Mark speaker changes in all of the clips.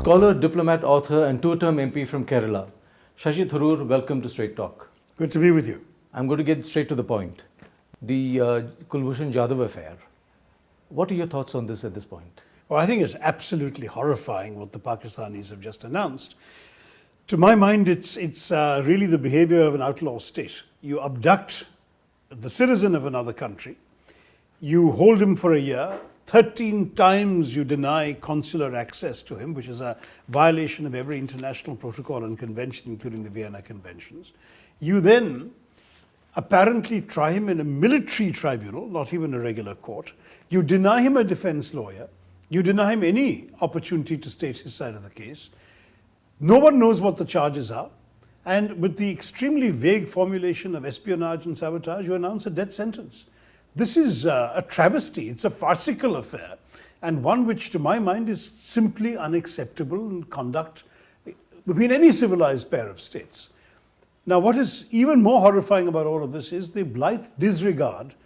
Speaker 1: Scholar, diplomat, author and two-term MP from Kerala. Shashi Tharoor, welcome to Straight Talk.
Speaker 2: Good to be with you.
Speaker 1: I'm going to get straight to the point. The Kulbhushan Jadhav affair. What are your thoughts on this at this point?
Speaker 2: Well, I think it's absolutely horrifying what the Pakistanis have just announced. To my mind, it's really the behavior of an outlaw state. You abduct the citizen of another country, you hold him for a year, 13 times you deny consular access to him, which is a violation of every international protocol and convention, including the Vienna Conventions. You then apparently try him in a military tribunal, not even a regular court. You deny him a defense lawyer. You deny him any opportunity to state his side of the case. No one knows what the charges are. And with the extremely vague formulation of espionage and sabotage, you announce a death sentence. This is a travesty. It's a farcical affair, and one which, to my mind, is simply unacceptable in conduct between any civilized pair of states. Now, what is even more horrifying about all of this is the blithe disregard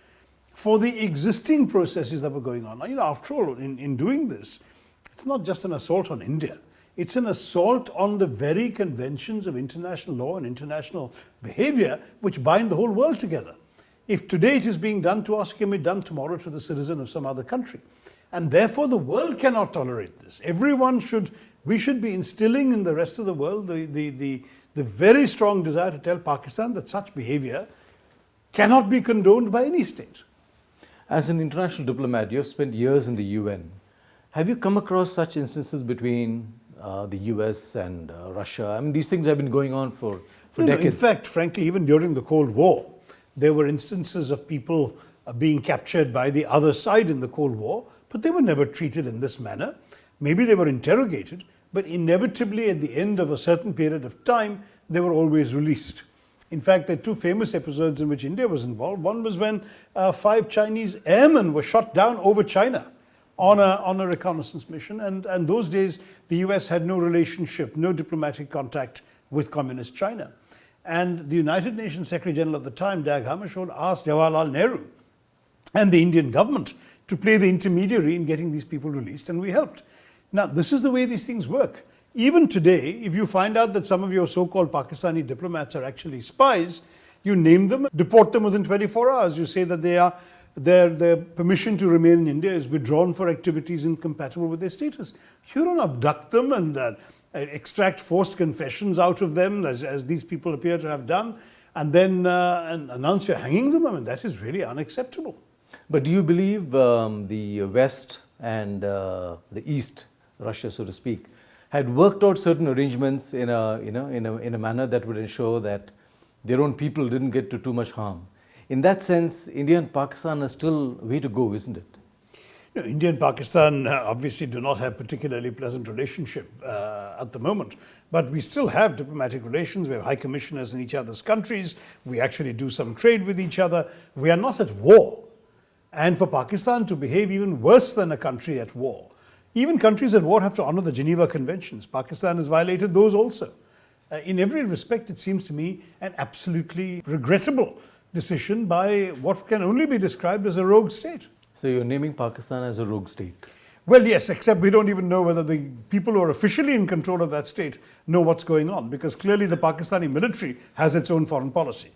Speaker 2: for the existing processes that were going on. Now, after all, in doing this, it's not just an assault on India. It's an assault on the very conventions of international law and international behavior which bind the whole world together. If today it is being done to us, it can be done tomorrow to the citizen of some other country. And therefore the world cannot tolerate this. We should be instilling in the rest of the world the very strong desire to tell Pakistan that such behavior cannot be condoned by any state.
Speaker 1: As an international diplomat, you have spent years in the UN. Have you come across such instances between the US and Russia? I mean, these things have been going on for decades.
Speaker 2: In fact, frankly, even during the Cold War, there were instances of people being captured by the other side in the Cold War, but they were never treated in this manner. Maybe they were interrogated, but inevitably at the end of a certain period of time, they were always released. In fact, there are two famous episodes in which India was involved. One was when 5 Chinese airmen were shot down over China on a reconnaissance mission. And those days, the US had no relationship, no diplomatic contact with Communist China. And the United Nations Secretary General at the time, Dag Hammarskjöld, asked Jawaharlal Nehru and the Indian government to play the intermediary in getting these people released, and we helped. Now, this is the way these things work. Even today, if you find out that some of your so-called Pakistani diplomats are actually spies, you name them, deport them within 24 hours. You say that their permission to remain in India is withdrawn for activities incompatible with their status. You don't abduct them and extract forced confessions out of them, as these people appear to have done, and then and announce you're hanging them. I mean, that is really unacceptable.
Speaker 1: But do you believe the West and the East, Russia, so to speak, had worked out certain arrangements in a manner that would ensure that their own people didn't get to too much harm? In that sense, India and Pakistan are still a way to go, isn't it?
Speaker 2: India and Pakistan obviously do not have particularly pleasant relationship at the moment, but we still have diplomatic relations. We have high commissioners in each other's countries. We actually do some trade with each other. We are not at war. And for Pakistan to behave even worse than a country at war, even countries at war have to honor the Geneva Conventions. Pakistan has violated those also. In every respect, it seems to me an absolutely regrettable decision by what can only be described as a rogue state.
Speaker 1: So you're naming Pakistan as a rogue state?
Speaker 2: Well, yes, except we don't even know whether the people who are officially in control of that state know what's going on, because clearly the Pakistani military has its own foreign policy.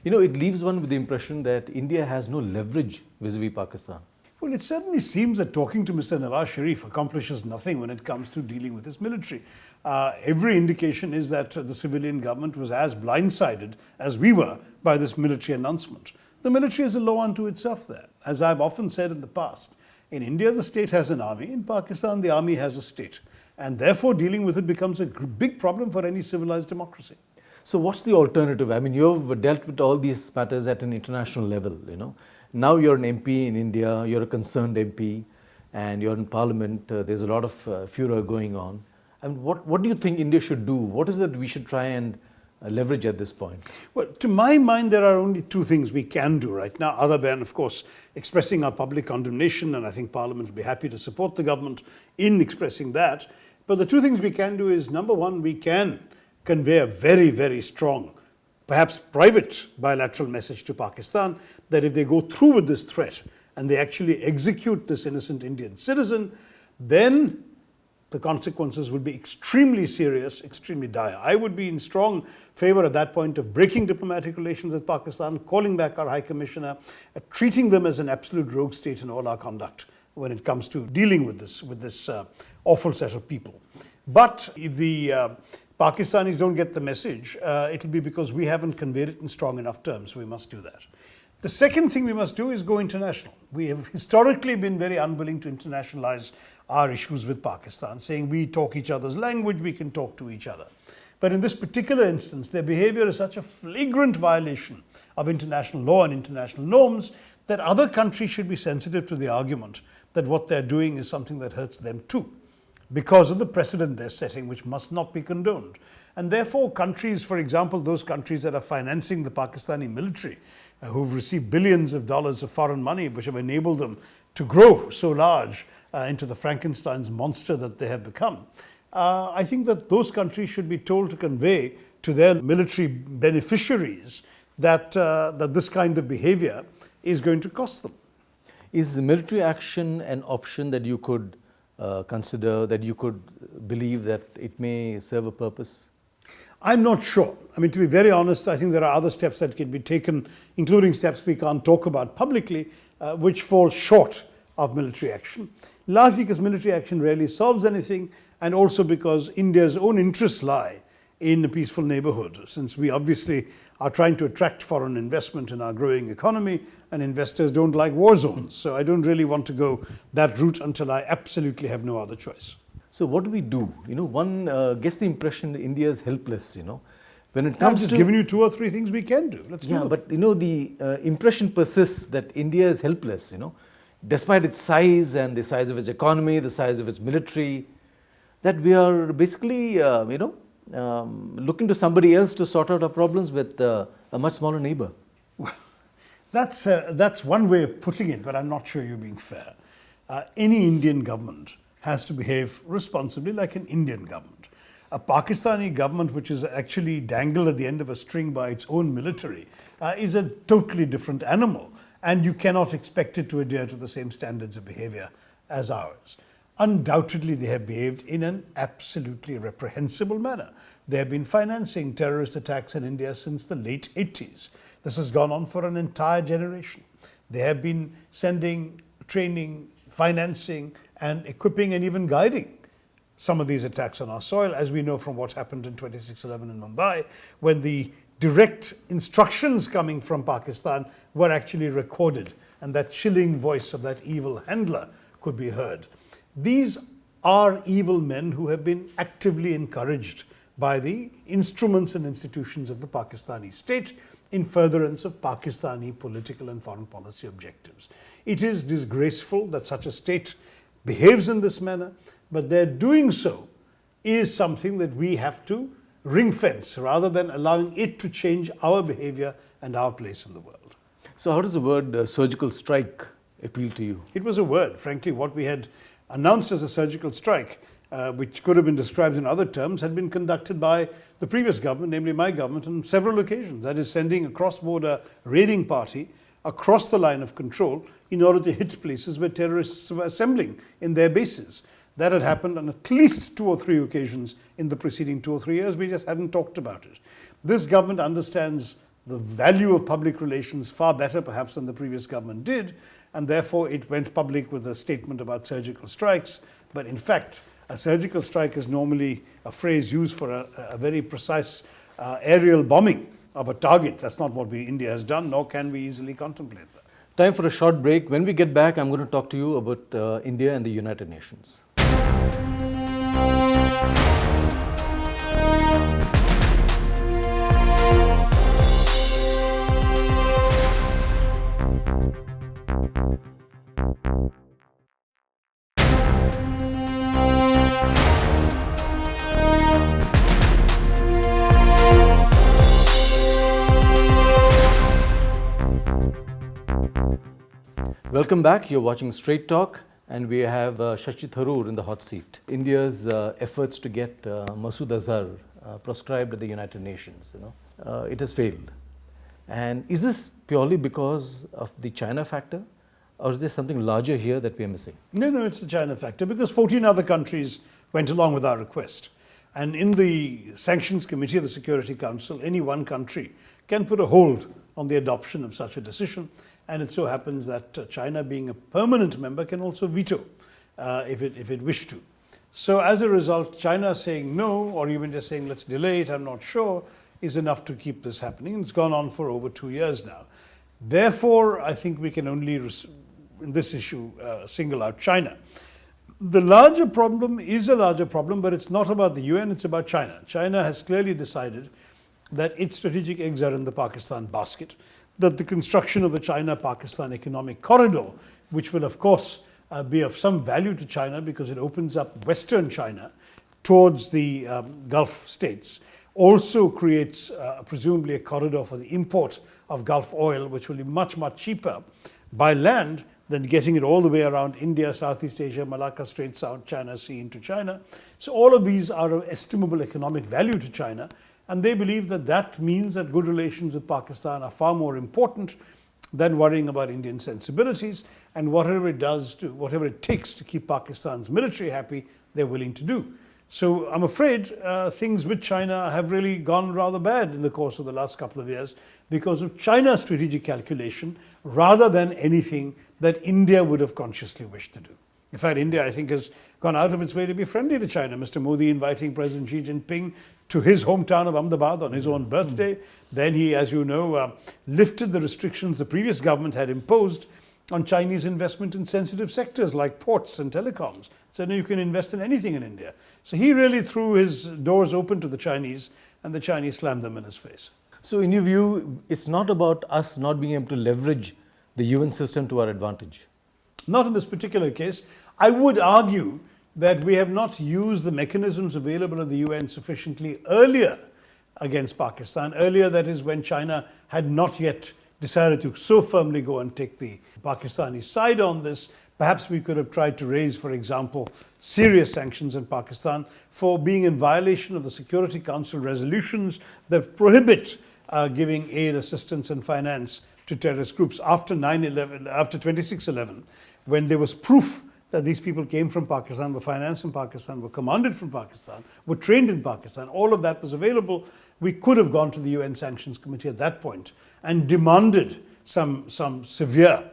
Speaker 1: It leaves one with the impression that India has no leverage vis-a-vis Pakistan.
Speaker 2: Well, it certainly seems that talking to Mr. Nawaz Sharif accomplishes nothing when it comes to dealing with his military. Every indication is that the civilian government was as blindsided as we were by this military announcement. The military is a law unto itself there. As I've often said in the past, in India, the state has an army. In Pakistan, the army has a state. And therefore, dealing with it becomes a big problem for any civilized democracy.
Speaker 1: So what's the alternative? I mean, you've dealt with all these matters at an international level, Now you're an MP in India, you're a concerned MP, and you're in Parliament. There's a lot of furor going on. And what do you think India should do? What is it we should try and leverage at this point?
Speaker 2: Well, to my mind, there are only two things we can do right now, other than, of course, expressing our public condemnation, and I think Parliament will be happy to support the government in expressing that. But the two things we can do is, number one, we can convey a very, very strong, perhaps private bilateral message to Pakistan that if they go through with this threat and they actually execute this innocent Indian citizen, then the consequences will be extremely serious, extremely dire. I would be in strong favor at that point of breaking diplomatic relations with Pakistan, calling back our High Commissioner, treating them as an absolute rogue state in all our conduct when it comes to dealing with this awful set of people. But if the Pakistanis don't get the message, it'll be because we haven't conveyed it in strong enough terms. We must do that. The second thing we must do is go international. We have historically been very unwilling to internationalize our issues with Pakistan, saying we talk each other's language, we can talk to each other. But in this particular instance, their behavior is such a flagrant violation of international law and international norms that other countries should be sensitive to the argument that what they're doing is something that hurts them too, because of the precedent they're setting, which must not be condoned. And therefore, countries, for example, those countries that are financing the Pakistani military, who've received billions of dollars of foreign money, which have enabled them to grow so large into the Frankenstein's monster that they have become. I think that those countries should be told to convey to their military beneficiaries that, that this kind of behavior is going to cost them.
Speaker 1: Is military action an option that you could consider, that you could believe that it may serve a purpose?
Speaker 2: I'm not sure. I mean, to be very honest, I think there are other steps that can be taken, including steps we can't talk about publicly, which fall short of military action, largely because military action rarely solves anything, and also because India's own interests lie in a peaceful neighborhood, since we obviously are trying to attract foreign investment in our growing economy, and investors don't like war zones. So I don't really want to go that route until I absolutely have no other choice.
Speaker 1: So what do we do? You know, one gets the impression that India is helpless, you know. When it
Speaker 2: I've
Speaker 1: comes
Speaker 2: just
Speaker 1: to...
Speaker 2: given you 2 or 3 things we can do. Let's do them.
Speaker 1: but you know, the impression persists that India is helpless, you know, despite its size and the size of its economy, the size of its military, that we are basically, looking to somebody else to sort out our problems with a much smaller neighbor.
Speaker 2: Well, that's one way of putting it, but I'm not sure you're being fair. Any Indian government has to behave responsibly like an Indian government. A Pakistani government, which is actually dangled at the end of a string by its own military, is a totally different animal, and you cannot expect it to adhere to the same standards of behavior as ours. Undoubtedly, they have behaved in an absolutely reprehensible manner. They have been financing terrorist attacks in India since the late 80s. This has gone on for an entire generation. They have been sending, training, financing, and equipping and even guiding some of these attacks on our soil, as we know from what happened in 26/11 in Mumbai, when the direct instructions coming from Pakistan were actually recorded, and that chilling voice of that evil handler could be heard. These are evil men who have been actively encouraged by the instruments and institutions of the Pakistani state in furtherance of Pakistani political and foreign policy objectives. It is disgraceful that such a state behaves in this manner, but their doing so is something that we have to ring fence rather than allowing it to change our behavior and our place in the world.
Speaker 1: So how does the word surgical strike appeal to you?
Speaker 2: It was a word. Frankly, what we had announced as a surgical strike, which could have been described in other terms, had been conducted by the previous government, namely my government, on several occasions. That is, sending a cross-border raiding party across the line of control in order to hit places where terrorists were assembling in their bases. That had happened on at least 2 or 3 occasions in the preceding 2 or 3 years. We just hadn't talked about it. This government understands the value of public relations far better perhaps than the previous government did, and therefore it went public with a statement about surgical strikes. But in fact, a surgical strike is normally a phrase used for a very precise aerial bombing of a target. That's not what India has done, nor can we easily contemplate that.
Speaker 1: Time for a short break. When we get back, I'm going to talk to you about India and the United Nations. Welcome back. You're watching Straight Talk, and we have Shashi Tharoor in the hot seat. India's efforts to get Masood Azhar proscribed at the United Nations, it has failed. And is this purely because of the China factor, or is there something larger here that we are missing?
Speaker 2: No, it's the China factor, because 14 other countries went along with our request. And in the Sanctions Committee of the Security Council, any one country can put a hold on the adoption of such a decision. And it so happens that China, being a permanent member, can also veto if it wished to. So as a result, China saying no, or even just saying let's delay it, I'm not sure, is enough to keep this happening. It's gone on for over 2 years now. Therefore, I think we can only, in this issue, single out China. The larger problem is a larger problem, but it's not about the UN, it's about China. China has clearly decided that its strategic eggs are in the Pakistan basket, that the construction of the China-Pakistan economic corridor, which will of course be of some value to China because it opens up Western China towards the Gulf states, also creates presumably a corridor for the import of Gulf oil, which will be much, much cheaper by land than getting it all the way around India, Southeast Asia, Malacca Strait, South China Sea into China. So all of these are of estimable economic value to China, and they believe that that means that good relations with Pakistan are far more important than worrying about Indian sensibilities, and whatever it takes to keep Pakistan's military happy, they're willing to do. So I'm afraid things with China have really gone rather bad in the course of the last couple of years because of China's strategic calculation rather than anything that India would have consciously wished to do. In fact, India, I think, has gone out of its way to be friendly to China. Mr. Modi inviting President Xi Jinping to his hometown of Ahmedabad on his own birthday. Then he, as you know, lifted the restrictions the previous government had imposed on Chinese investment in sensitive sectors like ports and telecoms. Said, no, you can invest in anything in India. So he really threw his doors open to the Chinese, and the Chinese slammed them in his face.
Speaker 1: So in your view, it's not about us not being able to leverage the UN system to our advantage?
Speaker 2: Not in this particular case. I would argue that we have not used the mechanisms available in the UN sufficiently earlier against Pakistan. Earlier, that is, when China had not yet decided to so firmly go and take the Pakistani side on this. Perhaps we could have tried to raise, for example, serious sanctions in Pakistan for being in violation of the Security Council resolutions that prohibit giving aid, assistance and finance to terrorist groups after 9/11, after 26/11, when there was proof that these people came from Pakistan, were financed in Pakistan, were commanded from Pakistan, were trained in Pakistan. All of that was available. We could have gone to the UN Sanctions Committee at that point and demanded some severe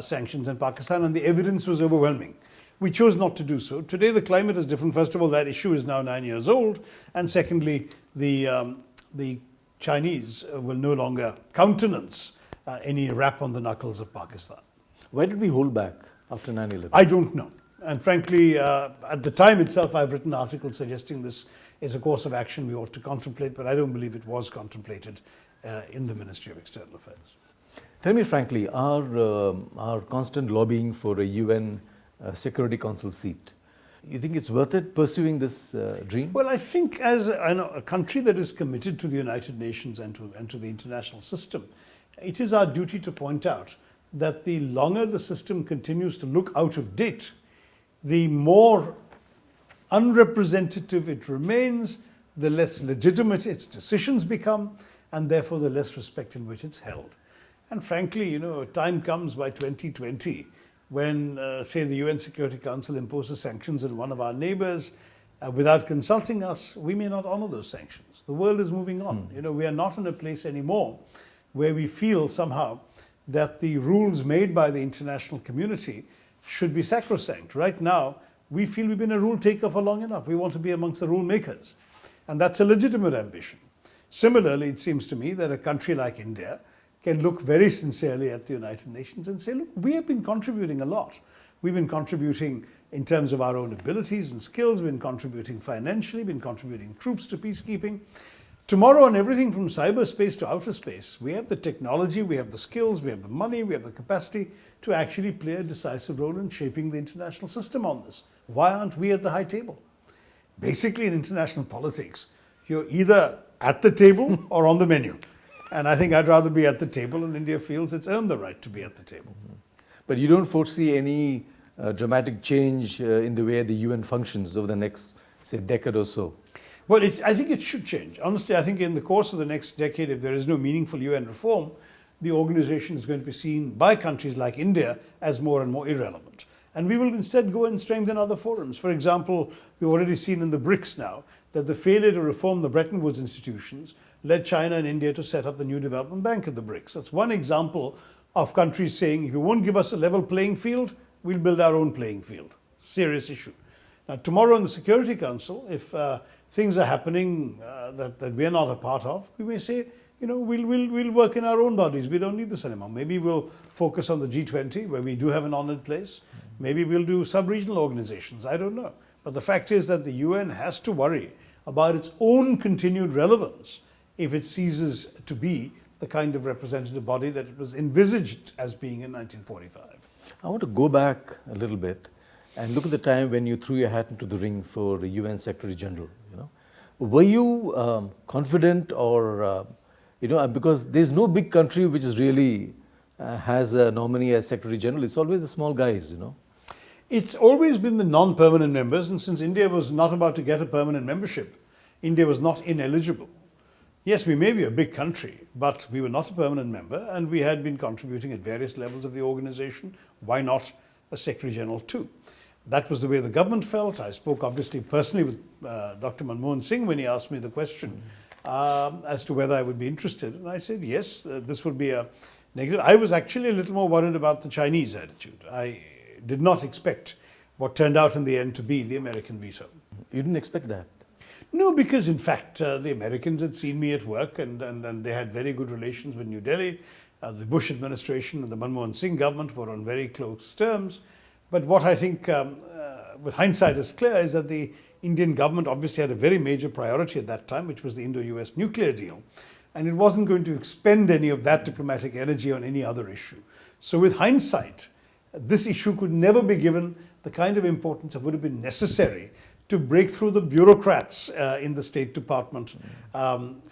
Speaker 2: sanctions in Pakistan, and the evidence was overwhelming. We chose not to do so. Today the climate is different. First of all, that issue is now 9 years old, and secondly, the Chinese will no longer countenance any rap on the knuckles of Pakistan.
Speaker 1: Why did we hold back after 9/11?
Speaker 2: I don't know. And frankly, at the time itself, I've written articles suggesting this is a course of action we ought to contemplate, but I don't believe it was contemplated in the Ministry of External Affairs.
Speaker 1: Tell me frankly, our constant lobbying for a UN Security Council seat, you think it's worth it pursuing this dream?
Speaker 2: Well, I think as a country that is committed to the United Nations and to the international system, it is our duty to point out that the longer the system continues to look out of date, the more unrepresentative it remains, the less legitimate its decisions become, and therefore the less respect in which it's held. And frankly, a time comes by 2020 when, say, the UN Security Council imposes sanctions on one of our neighbors without consulting us. We may not honor those sanctions. The world is moving on. We are not in a place anymore where we feel somehow that the rules made by the international community should be sacrosanct. Right now, we feel we've been a rule taker for long enough. We want to be amongst the rule makers. And that's a legitimate ambition. Similarly, it seems to me that a country like India can look very sincerely at the United Nations and say, look, we have been contributing a lot. We've been contributing in terms of our own abilities and skills, we've been contributing financially, been contributing troops to peacekeeping. Tomorrow, on everything from cyberspace to outer space, we have the technology, we have the skills, we have the money, we have the capacity to actually play a decisive role in shaping the international system on this. Why aren't we at the high table? Basically, in international politics, you're either at the table or on the menu. And I think I'd rather be at the table, and India feels it's earned the right to be at the table.
Speaker 1: But you don't foresee any dramatic change in the way the UN functions over the next, say, decade or so?
Speaker 2: Well, I think it should change. Honestly, I think in the course of the next decade, if there is no meaningful UN reform, the organization is going to be seen by countries like India as more and more irrelevant. And we will instead go and strengthen other forums. For example, we've already seen in the BRICS now that the failure to reform the Bretton Woods institutions led China and India to set up the new development bank of the BRICS. That's one example of countries saying, if you won't give us a level playing field, we'll build our own playing field. Serious issue. Now, tomorrow in the Security Council, if things are happening that we are not a part of, we may say, we'll work in our own bodies. We don't need this anymore. Maybe we'll focus on the G20, where we do have an honored place. Maybe we'll do sub-regional organizations. I don't know. But the fact is that the UN has to worry about its own continued relevance if it ceases to be the kind of representative body that it was envisaged as being in 1945.
Speaker 1: I want to go back a little bit and look at the time when you threw your hat into the ring for the UN Secretary General. Were you confident, or because there's no big country which is really has a nominee as Secretary General. It's always the small guys.
Speaker 2: It's always been the non-permanent members, and since India was not about to get a permanent membership, India was not ineligible. Yes, we may be a big country, but we were not a permanent member, and we had been contributing at various levels of the organization. Why not a Secretary General too? That was the way the government felt. I spoke obviously personally with Dr. Manmohan Singh when he asked me the question as to whether I would be interested. And I said, yes, this would be a negative. I was actually a little more worried about the Chinese attitude. I did not expect what turned out in the end to be the American veto.
Speaker 1: You didn't expect that?
Speaker 2: No, because in fact the Americans had seen me at work, and they had very good relations with New Delhi. The Bush administration and the Manmohan Singh government were on very close terms. But what I think with hindsight is clear is that the Indian government obviously had a very major priority at that time, which was the Indo-US nuclear deal. And it wasn't going to expend any of that diplomatic energy on any other issue. So with hindsight, this issue could never be given the kind of importance that would have been necessary to break through the bureaucrats in the State Department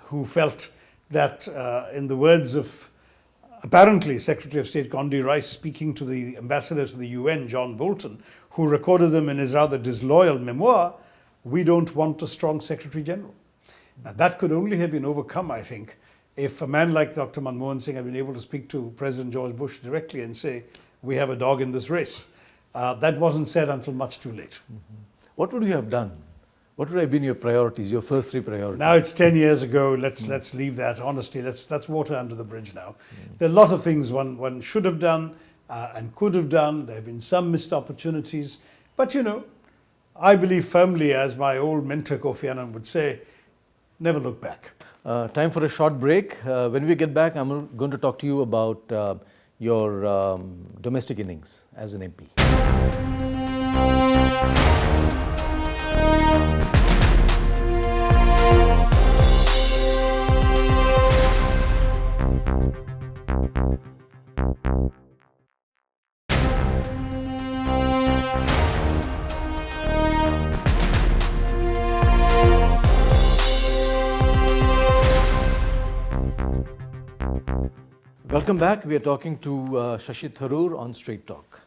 Speaker 2: who felt that, in the words of apparently Secretary of State Condi Rice speaking to the ambassador to the UN, John Bolton, who recorded them in his rather disloyal memoir, we don't want a strong Secretary General. Now that could only have been overcome, I think, if a man like Dr. Manmohan Singh had been able to speak to President George Bush directly and say, we have a dog in this race. That wasn't said until much too late.
Speaker 1: Mm-hmm. What would you have done? What would have been your priorities, your first three priorities?
Speaker 2: Now it's 10 years ago. Let's leave that. Honestly, that's water under the bridge now. There are a lot of things one should have done and could have done. There have been some missed opportunities. But I believe firmly, as my old mentor Kofi Annan would say, never look back.
Speaker 1: Time for a short break. When we get back, I'm going to talk to you about your domestic innings as an MP. Welcome back. We are talking to Shashi Tharoor on Straight Talk.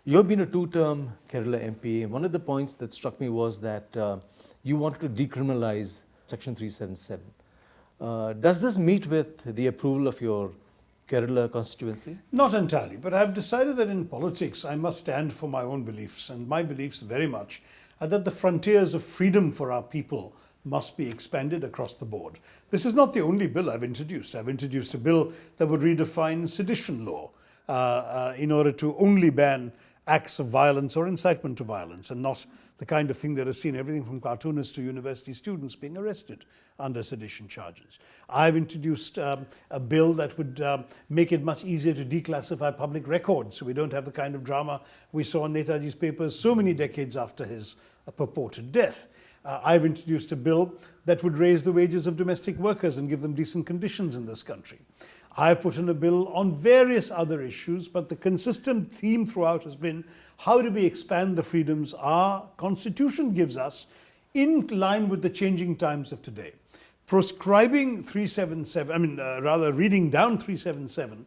Speaker 1: You have been a two-term Kerala MP. One of the points that struck me was that you wanted to decriminalize Section 377. Does this meet with the approval of your Kerala constituency?
Speaker 2: Not entirely, but I've decided that in politics I must stand for my own beliefs, and my beliefs very much are that the frontiers of freedom for our people must be expanded across the board. This is not the only bill I've introduced. I've introduced a bill that would redefine sedition law in order to only ban acts of violence or incitement to violence, and not the kind of thing that has seen everything from cartoonists to university students being arrested under sedition charges. I've introduced a bill that would make it much easier to declassify public records, so we don't have the kind of drama we saw in Netaji's papers so many decades after his purported death. I've introduced a bill that would raise the wages of domestic workers and give them decent conditions in this country. I put in a bill on various other issues, but the consistent theme throughout has been, how do we expand the freedoms our Constitution gives us in line with the changing times of today? Proscribing 377, reading down 377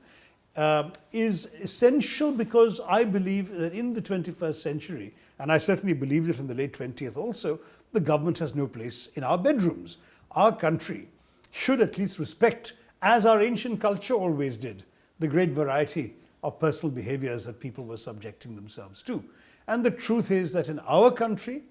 Speaker 2: is essential, because I believe that in the 21st century, and I certainly believed it in the late 20th also, the government has no place in our bedrooms. Our country should at least respect, as our ancient culture always did, the great variety of personal behaviors that people were subjecting themselves to. And the truth is that in our country,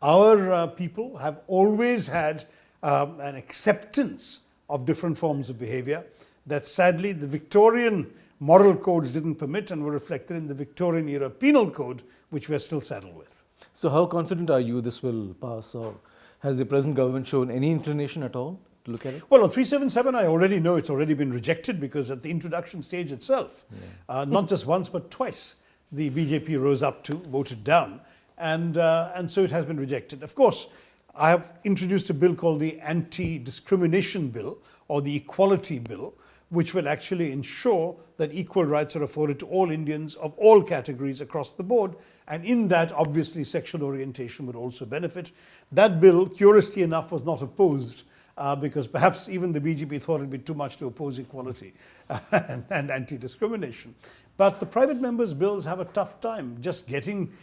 Speaker 2: our people have always had an acceptance of different forms of behavior that sadly the Victorian moral codes didn't permit and were reflected in the Victorian era penal code, which we're still saddled with.
Speaker 1: So how confident are you this will pass, or has the present government shown any inclination at all to look at it?
Speaker 2: Well, on 377, I already know it's already been rejected because at the introduction stage itself, not just once but twice, the BJP rose up to vote it down, and so it has been rejected. Of course, I have introduced a bill called the Anti-Discrimination Bill or the Equality Bill, which will actually ensure that equal rights are afforded to all Indians of all categories across the board. And in that, obviously, sexual orientation would also benefit. That bill, curiously enough, was not opposed because perhaps even the BJP thought it would be too much to oppose equality and anti-discrimination. But the private members' bills have a tough time just getting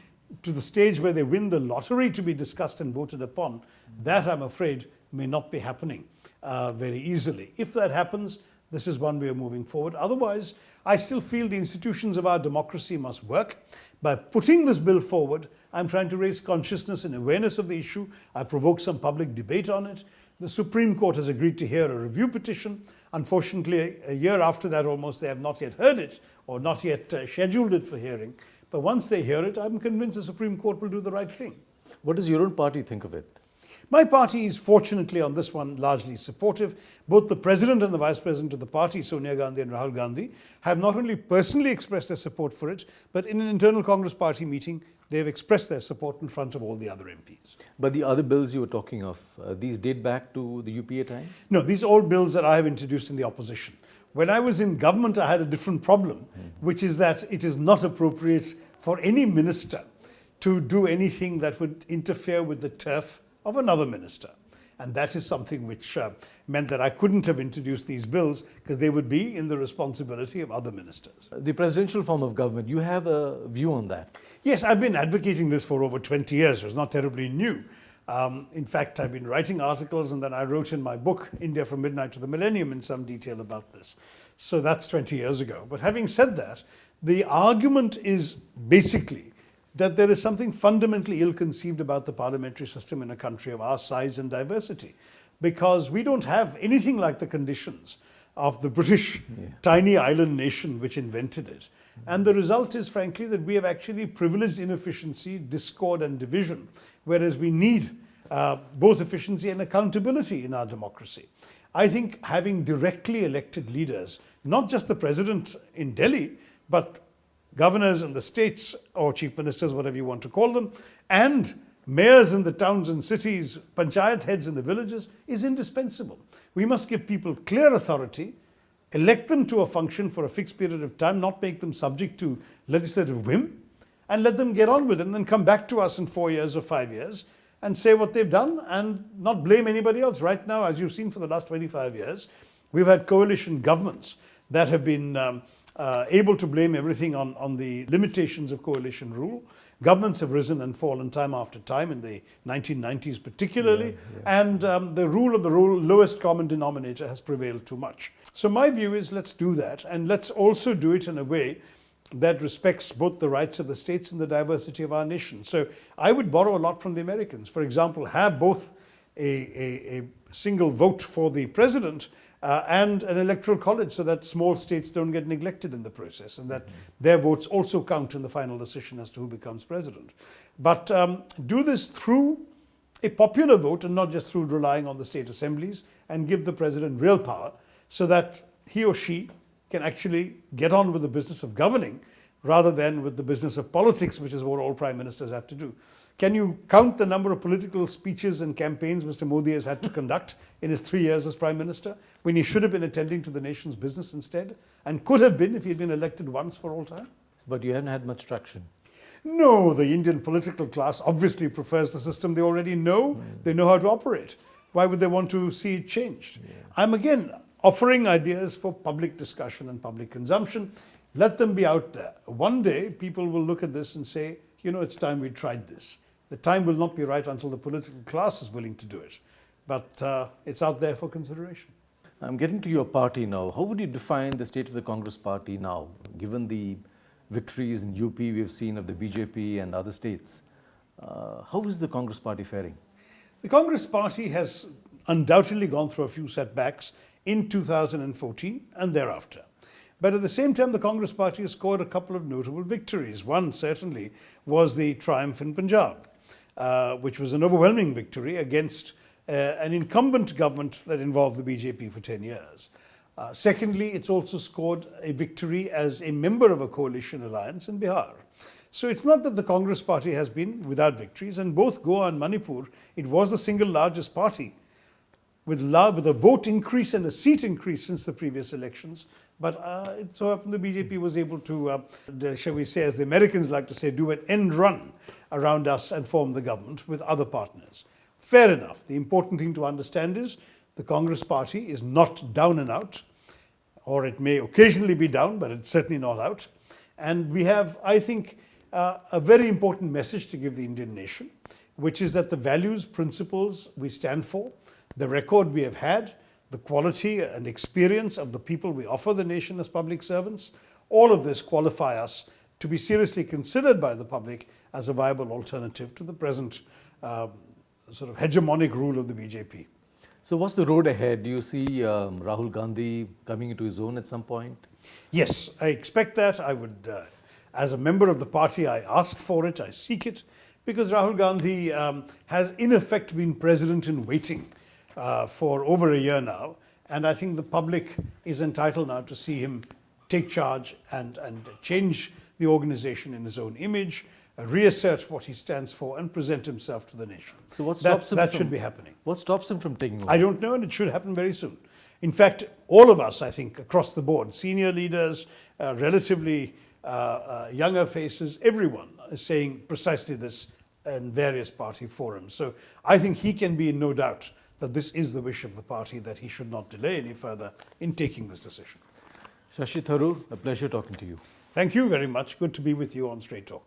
Speaker 2: to the stage where they win the lottery to be discussed and voted upon. That, I'm afraid, may not be happening very easily. If that happens, this is one way of moving forward. Otherwise, I still feel the institutions of our democracy must work. By putting this bill forward, I'm trying to raise consciousness and awareness of the issue. I provoke some public debate on it. The Supreme Court has agreed to hear a review petition. Unfortunately, a year after that almost, they have not yet heard it or not yet scheduled it for hearing. But once they hear it, I'm convinced the Supreme Court will do the right thing.
Speaker 1: What does your own party think of it?
Speaker 2: My party is fortunately on this one largely supportive. Both the President and the Vice President of the party, Sonia Gandhi and Rahul Gandhi, have not only personally expressed their support for it, but in an internal Congress party meeting, they have expressed their support in front of all the other MPs.
Speaker 1: But the other bills you were talking of, these date back to the UPA times?
Speaker 2: No, these are all bills that I have introduced in the opposition. When I was in government, I had a different problem, which is that it is not appropriate for any minister to do anything that would interfere with the turf of another minister. And that is something which meant that I couldn't have introduced these bills because they would be in the responsibility of other ministers.
Speaker 1: The presidential form of government, you have a view on that?
Speaker 2: Yes, I've been advocating this for over 20 years. It's not terribly new. In fact, I've been writing articles and then I wrote in my book, India from Midnight to the Millennium, in some detail about this. So that's 20 years ago. But having said that, the argument is basically that there is something fundamentally ill-conceived about the parliamentary system in a country of our size and diversity, because we don't have anything like the conditions of the British tiny island nation which invented it. And the result is, frankly, that we have actually privileged inefficiency, discord and division, whereas we need both efficiency and accountability in our democracy. I think having directly elected leaders, not just the president in Delhi, but governors in the states or chief ministers, whatever you want to call them, and mayors in the towns and cities, panchayat heads in the villages, is indispensable. We must give people clear authority, elect them to a function for a fixed period of time, not make them subject to legislative whim, and let them get on with it and then come back to us in 4 years or 5 years and say what they've done and not blame anybody else. Right now, as you've seen for the last 25 years, we've had coalition governments that have been able to blame everything on the limitations of coalition rule. Governments have risen and fallen time after time, in the 1990s particularly, and the rule of the lowest common denominator has prevailed too much. So my view is, let's do that, and let's also do it in a way that respects both the rights of the states and the diversity of our nation. So I would borrow a lot from the Americans. For example, have both a single vote for the president and an electoral college, so that small states don't get neglected in the process and that their votes also count in the final decision as to who becomes president. But do this through a popular vote and not just through relying on the state assemblies, and give the president real power so that he or she can actually get on with the business of governing rather than with the business of politics, which is what all prime ministers have to do. Can you count the number of political speeches and campaigns Mr. Modi has had to conduct in his 3 years as Prime Minister, when he should have been attending to the nation's business instead, and could have been if he had been elected once for all time?
Speaker 1: But you haven't had much traction.
Speaker 2: No, the Indian political class obviously prefers the system they already know. They know how to operate. Why would they want to see it changed? I'm again offering ideas for public discussion and public consumption. Let them be out there. One day, people will look at this and say, you know, it's time we tried this. The time will not be right until the political class is willing to do it. But it's out there for consideration.
Speaker 1: I'm getting to your party now. How would you define the state of the Congress party now, given the victories in UP we've seen of the BJP and other states. How is the Congress party faring?
Speaker 2: The Congress party has undoubtedly gone through a few setbacks in 2014 and thereafter. But at the same time, the Congress party has scored a couple of notable victories. One certainly was the triumph in Punjab, which was an overwhelming victory against an incumbent government that involved the BJP for 10 years. Secondly, it's also scored a victory as a member of a coalition alliance in Bihar. So it's not that the Congress party has been without victories, and both Goa and Manipur, it was the single largest party with a vote increase and a seat increase since the previous elections. But it so happened the BJP was able to, shall we say, as the Americans like to say, do an end run around us and form the government with other partners. Fair enough. The important thing to understand is the Congress party is not down and out, or it may occasionally be down, but it's certainly not out. And we have, I think, a very important message to give the Indian nation, which is that the values, principles we stand for, the record we have had, the quality and experience of the people we offer the nation as public servants, all of this qualify us to be seriously considered by the public as a viable alternative to the present sort of hegemonic rule of the BJP.
Speaker 1: So what's the road ahead? Do you see Rahul Gandhi coming into his own at some point?
Speaker 2: Yes, I expect that. I would, as a member of the party, I asked for it, I seek it, because Rahul Gandhi has in effect been president in waiting for over a year now. And I think the public is entitled now to see him take charge and change the organization in his own image, reassert what he stands for, and present himself to the nation.
Speaker 1: So what stops him
Speaker 2: that
Speaker 1: from,
Speaker 2: should be happening.
Speaker 1: What stops him from taking over?
Speaker 2: I don't know, and it should happen very soon. In fact, all of us, I think, across the board, senior leaders, relatively younger faces, everyone is saying precisely this in various party forums. So I think he can be in no doubt that this is the wish of the party, that he should not delay any further in taking this decision.
Speaker 1: Shashi Tharoor, a pleasure talking to you.
Speaker 2: Thank you very much. Good to be with you on Straight Talk.